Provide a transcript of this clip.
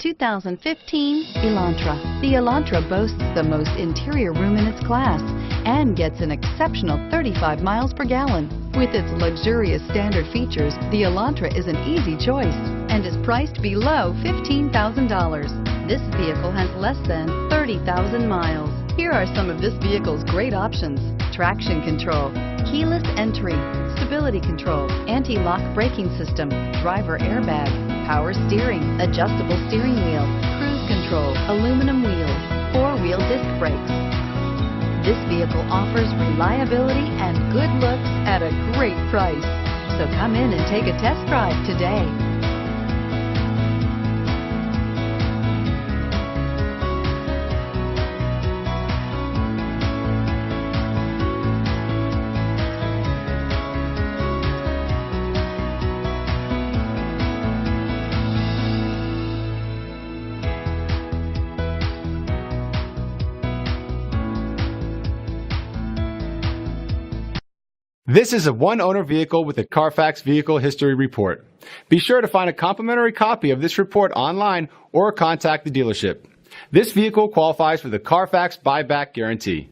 2015 Elantra. The Elantra boasts the most interior room in its class and gets an exceptional 35 miles per gallon. With its luxurious standard features, the Elantra is an easy choice and is priced below $15,000. This vehicle has less than 30,000 miles. Here are some of this vehicle's great options: traction control, keyless entry, stability control, anti-lock braking system, driver airbag, power steering, adjustable steering wheel, cruise control, aluminum wheels, four-wheel disc brakes. This vehicle offers reliability and good looks at a great price. So come in and take a test drive today. This is a one-owner vehicle with a CARFAX Vehicle History Report. Be sure to find a complimentary copy of this report online or contact the dealership. This vehicle qualifies for the CARFAX buyback guarantee.